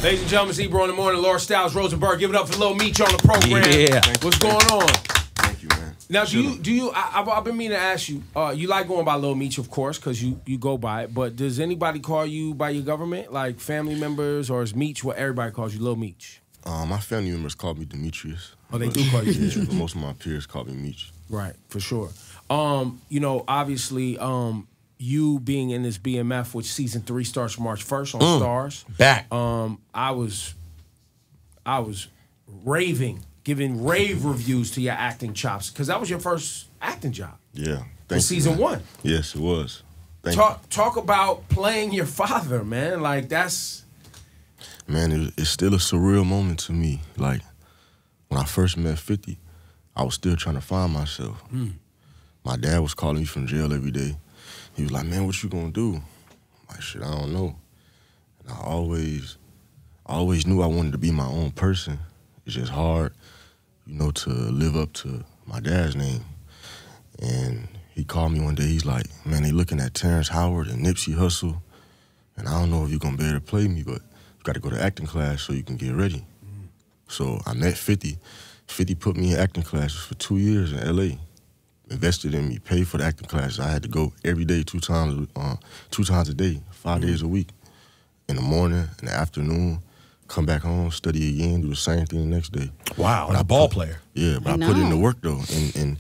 Ladies and gentlemen, it's Ebro in the morning. Laura Styles, Rosenberg. Give it up for Lil Meech on the program. Yeah. What's going on? Thank you, man. Now, do you? I've been meaning to ask you. You like going by Lil Meech, of course, because you go by it. But does anybody call you by your government, like family members, or is Meech what everybody calls you, Lil Meech? My family members call me Demetrius. Oh, they do call you Demetrius. Yeah, but most of my peers call me Meech. Right, for sure. You know, obviously, you being in this BMF, which season 3 starts March 1st on Starz. Back. I was raving, giving rave reviews to your acting chops because that was your first acting job. Yeah. For season 1. Yes, it was. Talk about playing your father, man. Like that's. Man, it's still a surreal moment to me. Like when I first met 50, I was still trying to find myself. My dad was calling me from jail every day. He was like, "Man, what you gonna do?" I'm like, "Shit, I don't know." And I always knew I wanted to be my own person. It's just hard, you know, to live up to my dad's name. And he called me one day. He's like, "Man, they looking at Terrence Howard and Nipsey Hussle, and I don't know if you're gonna be able to play me, but you got to go to acting class so you can get ready." So I met 50. 50 put me in acting classes for 2 years in LA. Invested in me, paid for the acting classes. I had to go every day, 2 times a day, 5 days a week. In the morning, in the afternoon, come back home, study again, do the same thing the next day. Wow, and a ball player. Yeah, but I put in the work though, and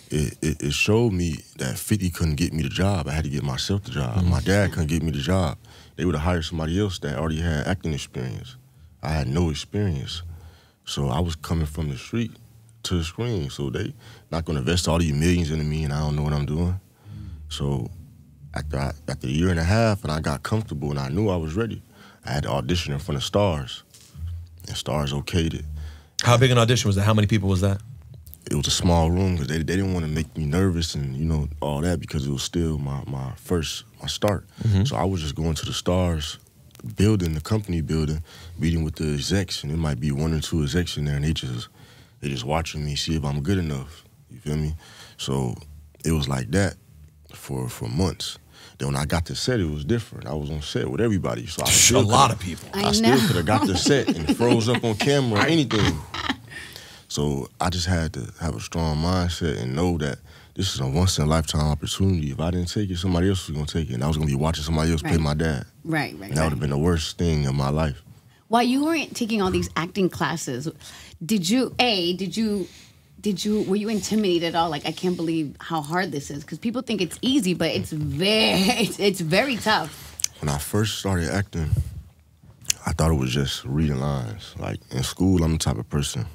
it showed me that 50 couldn't get me the job. I had to get myself the job. My dad couldn't get me the job. They would have hired somebody else that already had acting experience. I had no experience. So I was coming from the street to the screen. So they not gonna invest all these millions into me and I don't know what I'm doing. So after a year and a half and I got comfortable and I knew I was ready, I had to audition in front of Starz. And Starz okayed it. How big an audition was that? How many people was that? It was a small room because they didn't want to make me nervous and, you know, all that because it was still my start. So I was just going to the Starz building, the company building, meeting with the execs, and it might be 1 or 2 execs in there, and they just watching me see if I'm good enough. You feel me? So it was like that for months. Then when I got to set, it was different. I was on set with everybody, so A lot of people. I still could have got the set and froze up on camera or anything. So I just had to have a strong mindset and know that this is a once-in-a-lifetime opportunity. If I didn't take it, somebody else was going to take it. And I was going to be watching somebody else play my dad. Right. And that would have been the worst thing in my life. While you were taking all these acting classes, were you intimidated at all? Like, I can't believe how hard this is. Because people think it's easy, but it's very tough. When I first started acting, I thought it was just reading lines. Like, in school, I'm the type of person,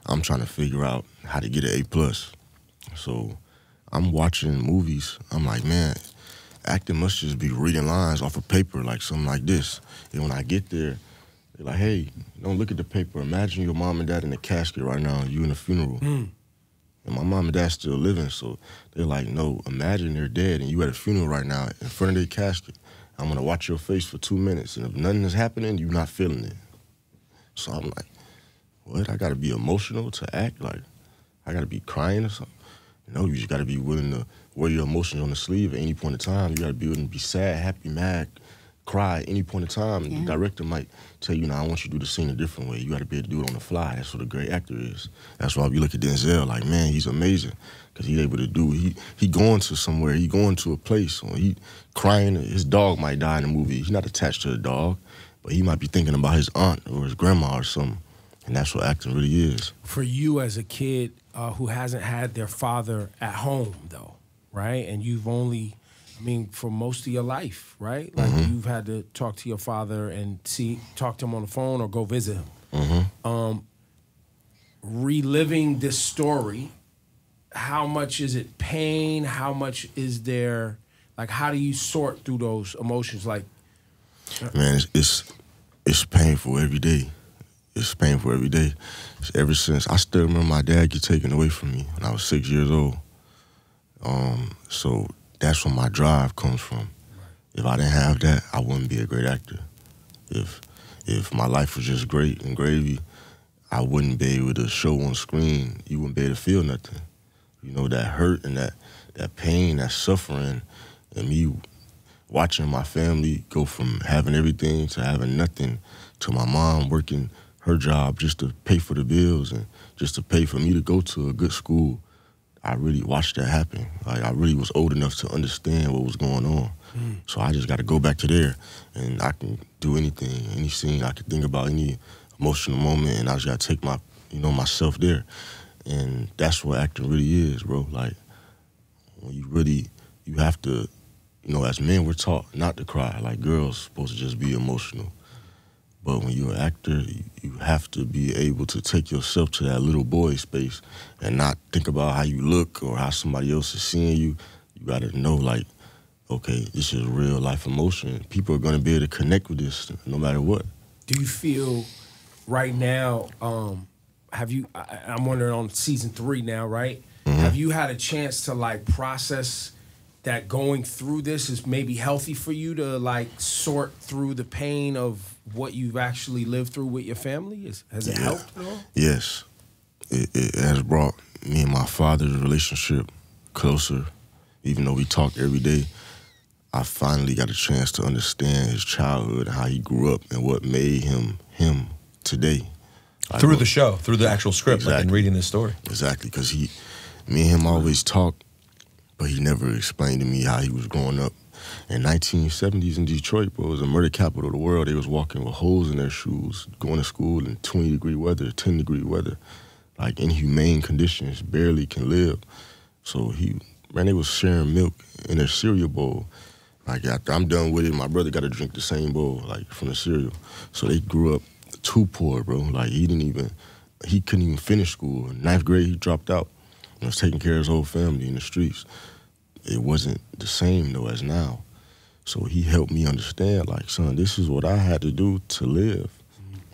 I'm trying to figure out how to get an A+. So I'm watching movies. I'm like, man, acting must just be reading lines off of paper, like something like this. And when I get there, they're like, hey, don't look at the paper. Imagine your mom and dad in a casket right now, you in a funeral. And my mom and dad still living, so they're like, no, imagine they're dead and you at a funeral right now in front of their casket. I'm gonna watch your face for 2 minutes, and if nothing is happening, you're not feeling it. So I'm like, what? I gotta be emotional to act? Like, I gotta be crying or something? No, you just gotta be willing to wear your emotions on the sleeve at any point in time. You gotta be willing to be sad, happy, mad, cry at any point in time. And the director might tell you, I want you to do the scene a different way. You gotta be able to do it on the fly. That's what a great actor is. That's why we look at Denzel like, man, he's amazing. Because he's able to do, he going to somewhere, he going to a place, or he crying, his dog might die in the movie. He's not attached to the dog, but he might be thinking about his aunt or his grandma or something. And that's what acting really is. For you as a kid who hasn't had their father at home, though, right? And you've only, for most of your life, right? Like you've had to talk to your father and talk to him on the phone or go visit him. Reliving this story, how much is it pain? How much is there, like, how do you sort through those emotions? Like, man, it's painful every day. It's painful every day. Ever since, I still remember my dad get taken away from me when I was 6 years old. So that's where my drive comes from. If I didn't have that, I wouldn't be a great actor. If my life was just great and gravy, I wouldn't be able to show on screen. You wouldn't be able to feel nothing. You know, that hurt and that pain, that suffering, and me watching my family go from having everything to having nothing, to my mom working her job just to pay for the bills and just to pay for me to go to a good school. I really watched that happen. Like, I really was old enough to understand what was going on. So I just got to go back to there, and I can do anything, any scene. I can think about any emotional moment, and I just got to take my, myself there. And that's what acting really is, bro. Like, when you have to, as men, we're taught not to cry. Like, girls supposed to just be emotional. But when you're an actor, you have to be able to take yourself to that little boy space and not think about how you look or how somebody else is seeing you. You got to know, like, okay, this is real life emotion. People are going to be able to connect with this no matter what. Do you feel right now, I'm wondering on season 3 now, right? Mm-hmm. Have you had a chance to, like, process that going through this is maybe healthy for you to, like, sort through the pain of what you've actually lived through with your family? Has it helped at all? Yes. It has brought me and my father's relationship closer. Even though we talk every day, I finally got a chance to understand his childhood, how he grew up, and what made him today. Through the show, through the actual script, exactly. Like in reading this story. Exactly, because me and him always talked, but he never explained to me how he was growing up. In 1970s in Detroit, bro, it was the murder capital of the world. They was walking with holes in their shoes, going to school in 20-degree weather, 10-degree weather, like inhumane conditions, barely can live. So they was sharing milk in their cereal bowl. Like, after I'm done with it, my brother got to drink the same bowl, like, from the cereal. So they grew up too poor, bro. Like, he couldn't even finish school. In 9th grade, he dropped out and was taking care of his whole family in the streets. It wasn't the same, though, as now. So he helped me understand, like, son, this is what I had to do to live.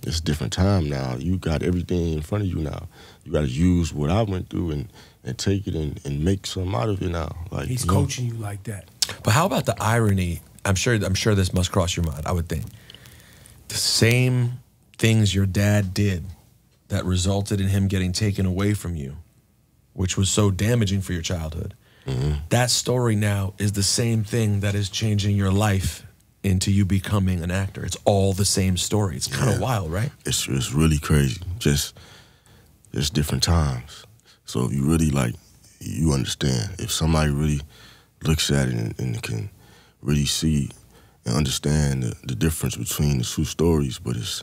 It's a different time now. You got everything in front of you now. You got to use what I went through and take it and make something out of it now. Like, he's coaching you like that. But how about the irony? I'm sure this must cross your mind, I would think. The same things your dad did that resulted in him getting taken away from you, which was so damaging for your childhood. Mm-hmm. That story now is the same thing that is changing your life into you becoming an actor. It's all the same story. It's kind of wild, right? It's really crazy. Just different times. So if you really, like, you understand, if somebody really looks at it and can really see and understand the difference between the two stories, but it's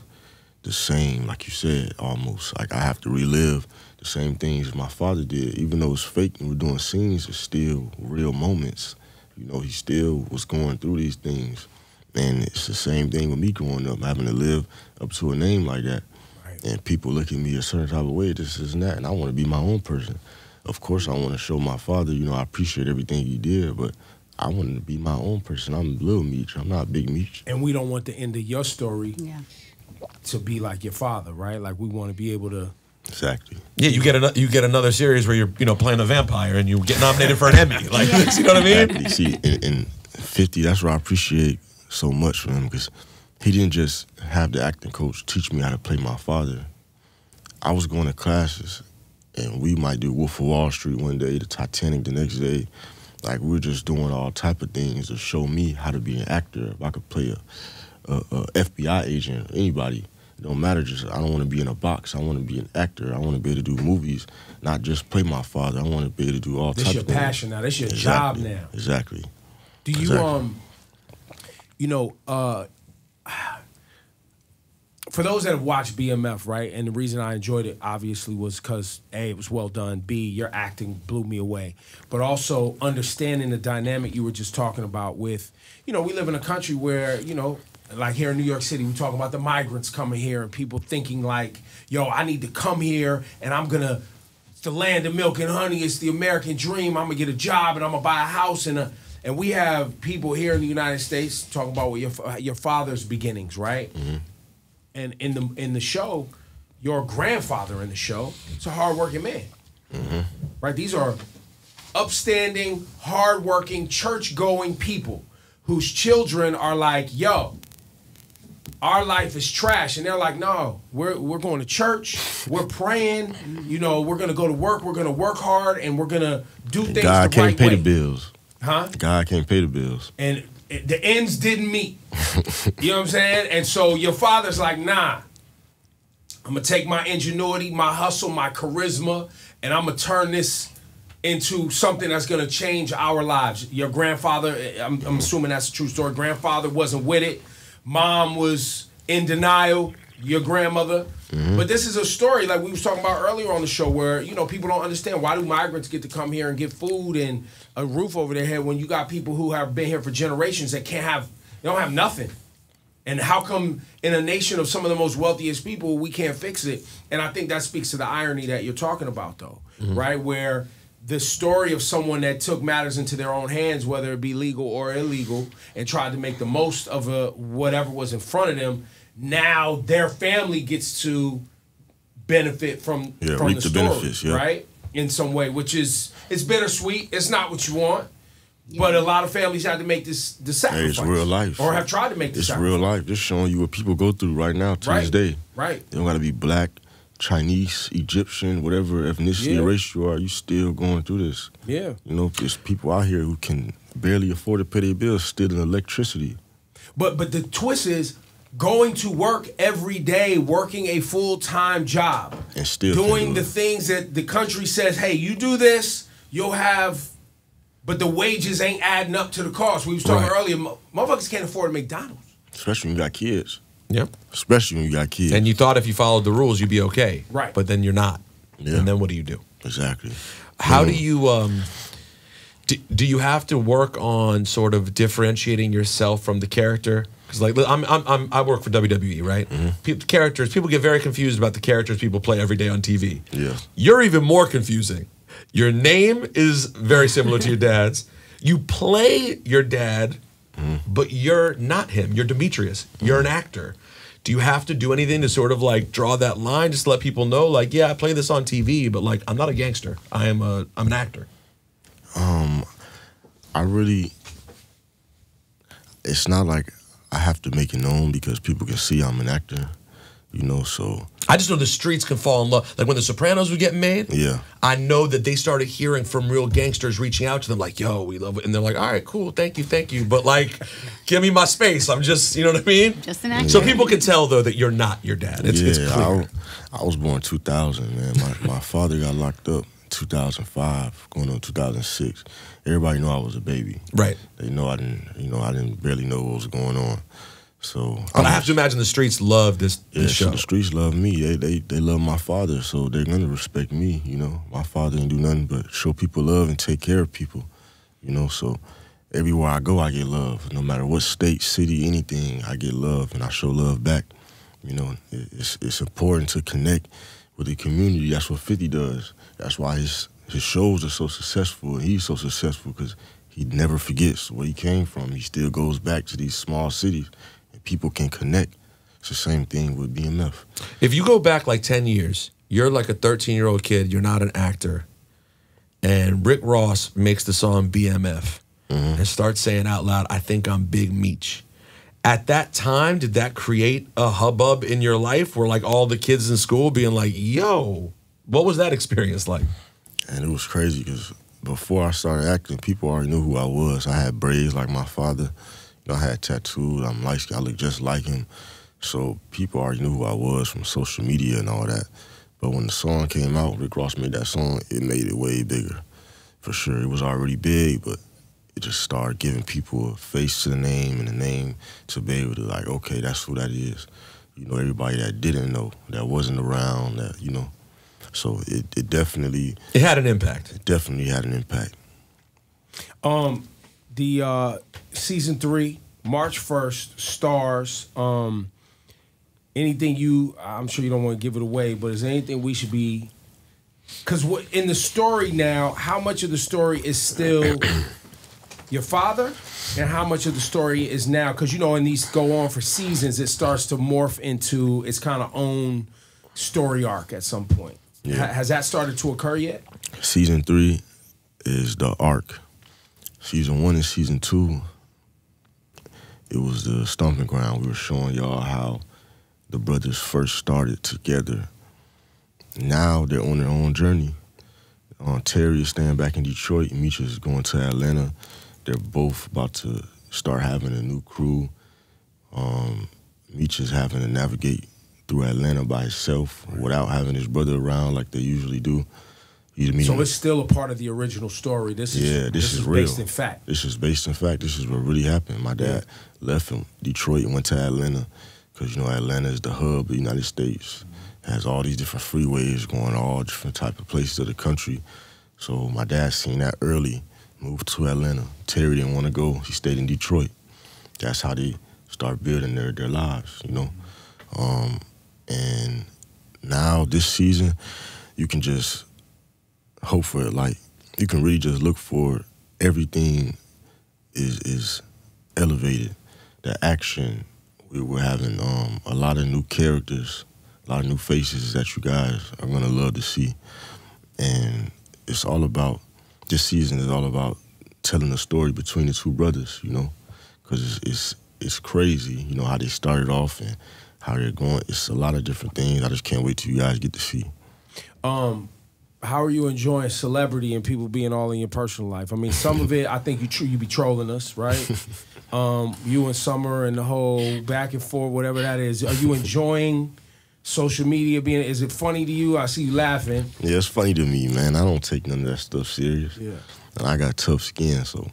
the same, like you said, almost. Like, I have to relive the same things my father did. Even though it's fake and we're doing scenes, it's still real moments. He still was going through these things. And it's the same thing with me growing up, having to live up to a name like that. Right. And people look at me a certain type of way, this and that, and I want to be my own person. Of course, I want to show my father, I appreciate everything he did, but I want to be my own person. I'm Lil Meech. I'm not Big Meech. And we don't want the end of your story to be like your father, right? Like, we want to be able to. Exactly. Yeah, you get another series where you're playing a vampire and you get nominated for an Emmy. Like, you know what I mean? Exactly. See, in 50, that's what I appreciate so much from him, because he didn't just have the acting coach teach me how to play my father. I was going to classes, and we might do Wolf of Wall Street one day, the Titanic the next day. Like, we were just doing all type of things to show me how to be an actor. If I could play a FBI agent, anybody, it don't matter. Just, I don't want to be in a box. I want to be an actor. I want to be able to do movies, not just play my father. I want to be able to do all types of things. This your passion now. This your job now. Exactly. Do you for those that have watched BMF, right, and the reason I enjoyed it, obviously, was because, A, it was well done, B, your acting blew me away, but also understanding the dynamic you were just talking about with, we live in a country where, like here in New York City, we talk about the migrants coming here and people thinking like, yo, I need to come here and it's the land of milk and honey, it's the American dream, I'm going to get a job and I'm going to buy a house and we have people here in the United States talking about what your father's beginnings, right? Mm-hmm. And in the show, your grandfather in the show is a hardworking man, right? These are upstanding, hardworking, church-going people whose children are like, yo, our life is trash. And they're like, no, we're going to church, we're praying, we're going to go to work, we're going to work hard, and we're going to do things God the right way. can't pay the bills. Huh? God can't pay the bills. And the ends didn't meet. You know what I'm saying? And so your father's like, nah, I'm going to take my ingenuity, my hustle, my charisma, and I'm going to turn this into something that's going to change our lives. Your grandfather, I'm assuming that's a true story, grandfather wasn't with it. Mom was in denial, your grandmother. But this is a story like we was talking about earlier on the show where, you know, people don't understand why do migrants get to come here and get food and a roof over their head when you got people who have been here for generations that they don't have nothing. And how come in a nation of some of the most wealthiest people, we can't fix it? And I think that speaks to the irony that you're talking about, though, right? Where the story of someone that took matters into their own hands, whether it be legal or illegal, and tried to make the most of whatever was in front of them, now their family gets to benefit from the story, benefits, right? In some way, which is, it's bittersweet. It's not what you want. But a lot of families had to make the sacrifice. Hey, it's real life. Or have tried to make the sacrifice. It's real life. Just showing you what people go through right now to this day. Right. They don't got to be black, Chinese, Egyptian, whatever ethnicity or race you are, you still going through this. Yeah. You know, there's people out here who can barely afford to pay their bills, still in electricity. But the twist is going to work every day, working a full-time job. And still doing the things that the country says, hey, you do this, you'll have... But the wages ain't adding up to the cost. We was talking earlier, motherfuckers can't afford a McDonald's. Especially when you got kids. Yep. Especially when you got kids. And you thought if you followed the rules, you'd be okay. Right. But then you're not. Yeah. And then what do you do? Exactly. How do you... Do you have to work on sort of differentiating yourself from the character? Because like I work for WWE, right? People get very confused about the characters people play every day on TV. Yeah. You're even more confusing. Your name is very similar to your dad's. You play your dad, but you're not him. You're Demetrius. You're an actor. Do you have to do anything to sort of like draw that line, just to let people know, like, yeah, I play this on TV, but like I'm not a gangster. I'm an actor. It's not like I have to make it known because people can see I'm an actor, you know, so. I just know the streets can fall in love. Like when The Sopranos was getting made, I know that they started hearing from real gangsters reaching out to them like, yo, we love it. And they're like, all right, cool, thank you. But like, give me my space. I'm just, you know what I mean? Just an actor. So people can tell, though, that you're not your dad. It's clear. I was born 2000, man. My father got locked up 2005, going on 2006. Everybody know I was a baby. Right. They know I didn't barely know what was going on. So, but I have to imagine the streets love this show. So the streets love me. They love my father, so they're gonna respect me. You know, my father didn't do nothing but show people love and take care of people. You know, so everywhere I go, I get love. No matter what state, city, anything, I get love, and I show love back. You know, it's important to connect with the community. That's what 50 does. That's why his shows are so successful, and he's so successful because he never forgets where he came from. He still goes back to these small cities, and people can connect. It's the same thing with BMF. If you go back like 10 years, you're like a 13-year-old kid, you're not an actor, and Rick Ross makes the song BMF and starts saying out loud, I think I'm Big Meech. At that time, did that create a hubbub in your life where like all the kids in school being like, yo, what was that experience like? And it was crazy because before I started acting, people already knew who I was. I had braids like my father. You know, I had tattoos. I'm light-skinned. I look just like him. So people already knew who I was from social media and all that. But when the song came out, Rick Ross made that song, it made it way bigger. For sure. It was already big, but it just started giving people a face to the name and a name to be able to like, okay, that's who that is. You know, everybody that didn't know, that wasn't around, that, you know. So it definitely... It had an impact. It definitely had an impact. The season 3, March 1st, Starz. Anything I'm sure you don't want to give it away, but is there anything we should be... Because in the story now, how much of the story is still your father and how much of the story is now? Because, you know, when these go on for seasons, it starts to morph into its kind of own story arc at some point. Yeah. Has that started to occur yet? Season 3 is the arc. Season 1 and season 2, it was the stomping ground. We were showing y'all how the brothers first started together. Now they're on their own journey. Terry is staying back in Detroit. Meech is going to Atlanta. they're both about to start having a new crew. Meech is having to navigate through Atlanta by himself without having his brother around like they usually do. So it's still a part of the original story. This is real. Based in fact. This is based in fact. This is what really happened. My dad left from Detroit and went to Atlanta because, you know, Atlanta is the hub of the United States. It has all these different freeways going all different type of places of the country. So my dad seen that early, moved to Atlanta. Terry didn't want to go. He stayed in Detroit. That's how they start building their lives, you know. And now this season, you can just hope for it. Like, you can really just look for everything is elevated. The action, we're having a lot of new characters, a lot of new faces that you guys are gonna love to see. And it's all about, this season is all about telling a story between the two brothers, you know, because it's crazy, you know, how they started off and how they're going. It's a lot of different things. I just can't wait till you guys get to see. How are you enjoying celebrity and people being all in your personal life? I mean, some of it, I think you be trolling us, right? You and Summer and the whole back and forth, whatever that is. Are you enjoying social media being? Is it funny to you? I see you laughing. Yeah, it's funny to me, man. I don't take none of that stuff serious. Yeah, and I got tough skin, so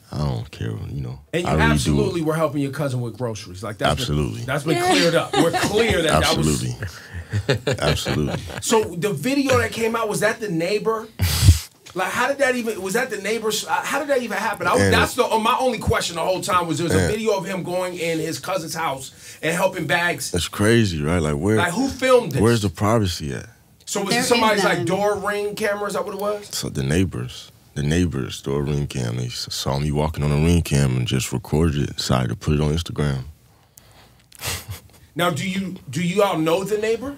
I don't care, you know. And you really absolutely were helping your cousin with groceries, like that. Absolutely, that's been cleared up. We're clear that absolutely. That was. Absolutely. So the video that came out, was that the neighbor? Like, how did that even? Was that the neighbors? How did that even happen? That's my only question the whole time was there was a video of him going in his cousin's house and helping bags. That's crazy, right? Like where? Like who filmed this? Where's the privacy at? So was it somebody's like door ring camera? Is that what it was? So the neighbors, door ring cam. They saw me walking on a ring cam and just recorded it, decided to put it on Instagram. Now, do you all know the neighbor?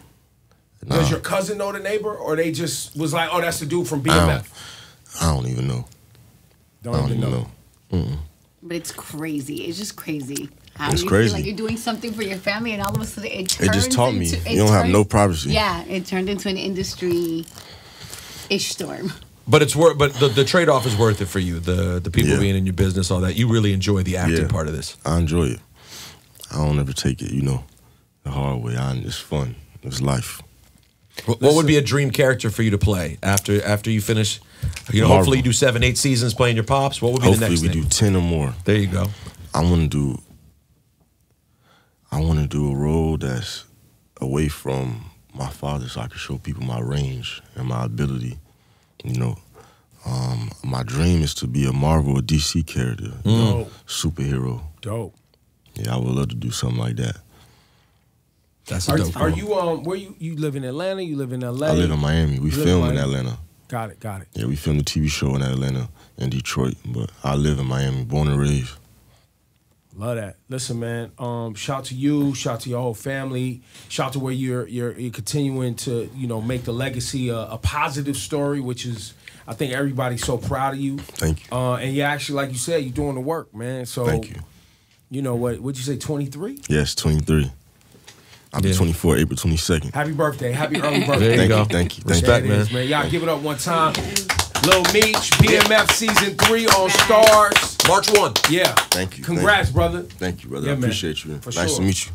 Nah. Does your cousin know the neighbor, or they just was like, oh, that's the dude from BMF? I don't even know. Don't even know. But it's crazy. It's just crazy. How it's you crazy. Feel like you're doing something for your family, and all of a sudden it just taught me you don't have no privacy. Yeah, it turned into an industry-ish storm. But it's worth. But the trade-off is worth it for you. The people being in your business, all that. You really enjoy the acting part of this. I enjoy it. I don't ever take it, you know, the hard way. It's fun. It's life. What would be a dream character for you to play after you finish? You know, hopefully you do 7, 8 seasons playing your pops. What would be the next thing? Hopefully we do 10 or more. There you go. I want to do a role that's away from my father, so I can show people my range and my ability. You know, my dream is to be a Marvel or DC character, you know, superhero. Dope. Yeah, I would love to do something like that. That's a dope. Are you where you live in Atlanta? You live in LA? I live in Miami. We film in Atlanta. Got it. Yeah, we filmed a TV show in Atlanta and Detroit, but I live in Miami, born and raised. Love that. Listen, man. Shout to you. Shout to your whole family. Shout to where you're continuing to make the legacy a positive story, which is I think everybody's so proud of you. Thank you. And you actually, like you said, you're doing the work, man. So thank you. You know what? What'd you say? 23? Yes, 23. I'll be 24, April 22nd. Happy birthday. Happy early birthday. There you go. Thank you. Respect, man. Y'all give it up one time. Lil Meech, BMF Season 3 on Starz. March 1. Yeah. Thank you. Congrats, brother. Thank you, brother. Yeah, I appreciate you. For nice sure. to meet you.